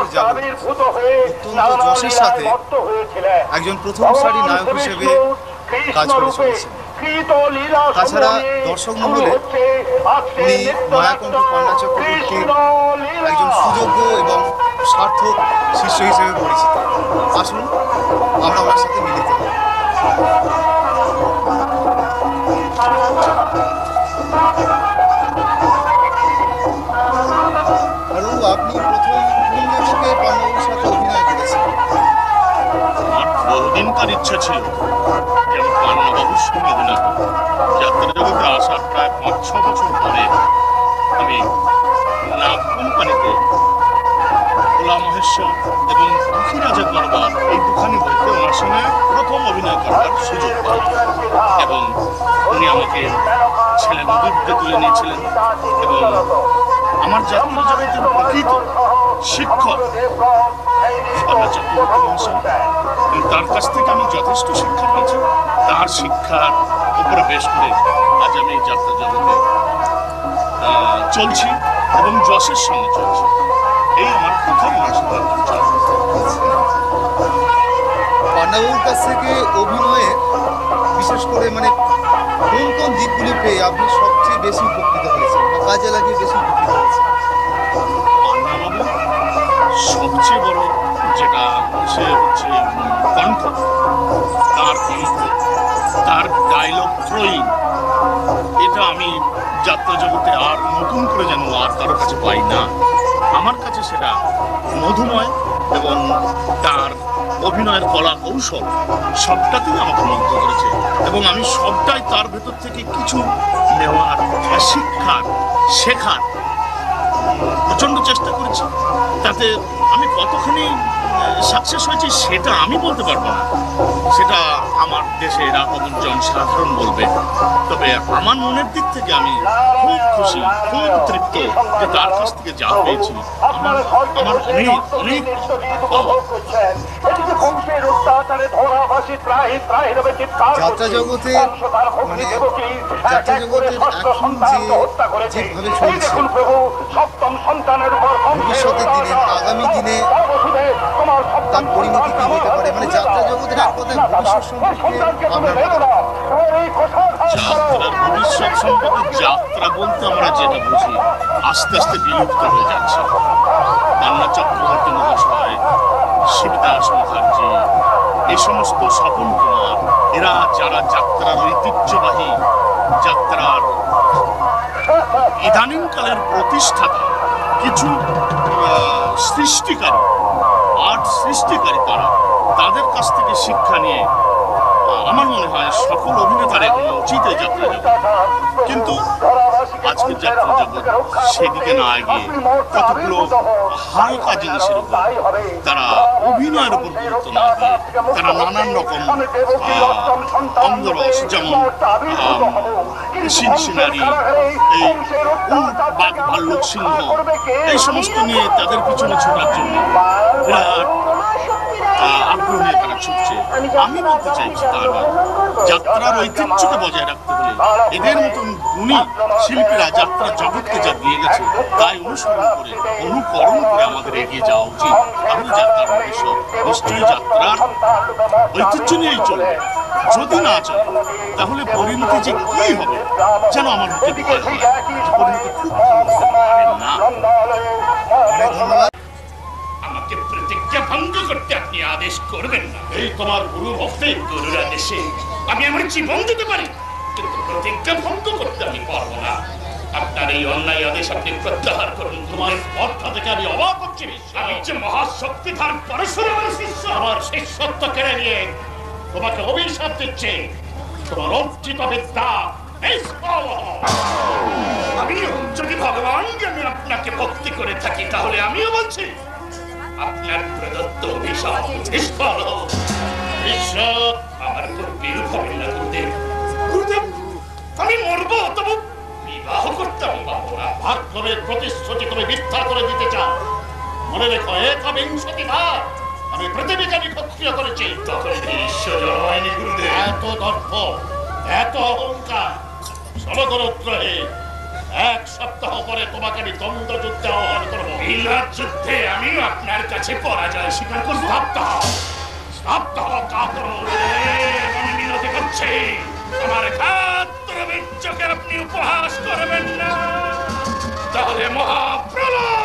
বছর যাবৎ অত্যন্ত যশের সাথে একজন প্রথম সারি নায়ক হিসেবে কাজ করে চলেছেন। তাছাড়া দর্শক মহলে উনি মায়াকণ্ঠ পান্না চক্রবর্তীর একজন সুযোগ্য এবং সার্থক শিষ্য হিসেবে পরিচিত। আসুন আমরা ওনার সাথে মিলিত হই। আপনি প্রথম কোন নাটকে পান্নাবাবুর সাথে অভিনয় করেছেন? আমার বহুদিনকার ইচ্ছা ছিল যেন পান্নাবাবুর সঙ্গে অভিনয় করি। যাত্রা জগতে আসার প্রায় ৫-৬ বছর পরে আমি নাগ কোম্পানিতে ভোলা মহেশ্বর এবং দুঃখী রাজা দরবার এই দুখানি বইতে ওনার সঙ্গে প্রথম অভিনয় করবার সুযোগ পাই এবং উনি আমাকে ছেলে নদীতে তুলে নিয়েছিলেন এবং আমার যাত্রা জগতের প্রকৃত শিক্ষক তার কাছ থেকে আমি যথেষ্ট শিক্ষা পেয়েছি। তার শিক্ষার উপরে বেশ করে আজ আমি এই যাত্রা জগতে চলছি এবং যশের সঙ্গে চলছি। এই আমার প্রথম পান্নাবাবুর কাছ থেকে অভিনয়ে বিশেষ করে মানে কোন কোন দিকগুলি পেয়ে আপনি সবচেয়ে বেশি উপকৃত হয়েছেন বা কাজে লাগিয়ে বেশি উপকৃত হয়েছেন? পান্নাবাবু সবচেয়ে বড় যেটা সে হচ্ছে কণ্ঠ, তার কণ্ঠ, তার ডায়লগ থ্রোয়িং, এটা আমি যাত্রা জগতে আর নতুন করে যেন আর কারোর কাছে পাই না। আমার কাছে সেটা মধুময় এবং তার অভিনয়ের কলা কৌশল সবটাতেই আমাকে মুগ্ধ করেছে এবং আমি সবটাই তার ভেতর থেকে কিছু নেওয়ার, শিক্ষার, শেখার প্রচণ্ড চেষ্টা করেছি। তাতে আমি কতখানি সাকসেস হয়েছি সেটা আমি বলতে পারবো না, সেটা আমার দেশের আপনজন সাধারণ বলবে। তবে আমার মনের দিক থেকে আমি খুব খুশি, খুব তৃপ্ত যে তার কাছ থেকে যা পেয়েছি আমার অনেক অনেক যাত্রা জগতে মানে যাত্রা জগতের এখন যেভাবে চলছে ভবিষ্যতের দিনে আগামী দিনে তার পরিণতি কি হতে পারে, মানে যাত্রা জগতের এক কথায় ভবিষ্যৎ সম্পর্কে আপনার যাত্রার ভবিষ্যৎ সম্পর্কে যাত্রা বলতে আমরা যেটা বুঝি আস্তে আস্তে বিলুপ্ত হয়ে যাচ্ছে। পান্না চক্রবর্তী মহাশয়, শিবদাস মুখার্জি, এই সমস্ত স্বপন কুমার, এরা যারা যাত্রার ঐতিহ্যবাহী, যাত্রার ইদানিংকালের প্রতিষ্ঠাতা, কিছু সৃষ্টিকারী, আর্ট সৃষ্টিকারী, তাদের কাছ থেকে শিক্ষা নিয়ে আমার মনে হয় সকল অভিনেতার উচিত এই যাত্রা জগৎ। কিন্তু আজকের যাত্রা জগৎ সেদিকে না এগিয়ে কতগুলো হালকা জিনিসের উপর, তারা অভিনয়ের উপর গুরুত্ব না দিয়ে তারা নানান রকম অঙ্গরস, যেমন সিনসিনারি, এই বাঘ ভাল্লুক সিংহ, এই সমস্ত নিয়ে তাদের পিছনে ছোটার জন্য বিরাট আগ্রহ নিয়ে তারা ছুটছে। আমি বলতে চাইছি তা নয়, যাত্রার ঐতিহ্যকে বজায় রাখতে হলে এদের মতন গুণী শিল্পীরা যাত্রা জগৎকে যা দিয়ে গেছে তাই অনুসরণ করে, অনুকরণ করে আমাদের এগিয়ে যাওয়া উচিত। তাহলে যাত্রার ভবিষ্যৎ নিশ্চয়ই যাত্রার ঐতিহ্য নিয়েই চলবে। যদি না চলে তাহলে পরিণতি যে কি হবে যেন আমার মধ্যে ভয় হয়, পরিণতি খুব ভালো হতে পারে না। ধন্যবাদ। আমাকে প্রতিজ্ঞা ভঙ্গ করতে আপনি আদেশ করবেন না। এই তোমার গুরু ভক্তি, গুরুর আদেশে আমি আমার জীবন দিতে পারি, কিন্তু প্রতিজ্ঞা ভঙ্গ করতে আমি পারবো না। আপনার এই অন্যায় আদেশ আপনি প্রত্যাহার করুন। তোমার কথা থেকে আমি অবাক হচ্ছি। আমি যে মহাশক্তিধর পরশুরামের শিষ্য, আমার শিষ্যত্ব কেড়ে নিয়ে তোমাকে অভিশাপ দিচ্ছে। তোমার অর্জিত বিদ্যা আমিও যদি ভগবানকে আমি আপনাকে ভক্তি করে থাকি, তাহলে আমিও বলছি আপনার প্রদত্ত অভিশাপ নিষ্ফল হোক। বিশ্ব আমার খুব বিরূপ হবে না গুরুদেব। গুরুদেব, আমি মরবো, তবু বিবাহ করতে আমি পারবো না। ভাগ্যের প্রতিশ্রুতি তুমি মিথ্যা করে দিতে চাও। মনে রেখো, একবিংশতিবার আমি পৃথিবীকে আমি ক্ষত্রিয় করেছি। তখন ঈশ্বর হয়নি গুরুদেব। এত দর্প, এত অহংকার, সমগ্রদ্রোহে 1 সপ্তাহ পরে তোমাকে আমি দ্বন্দ্ব যুদ্ধে আহ্বান করবো। এই যুদ্ধে আমি আপনার কাছে পরাজয় স্বীকার করবো। সপ্তাহ কাতর আমি মিনতি করছি, আমার খাত্র বিচ্ছকে আপনি উপহাস করবেন না, তাহলে মহাপ্রলয়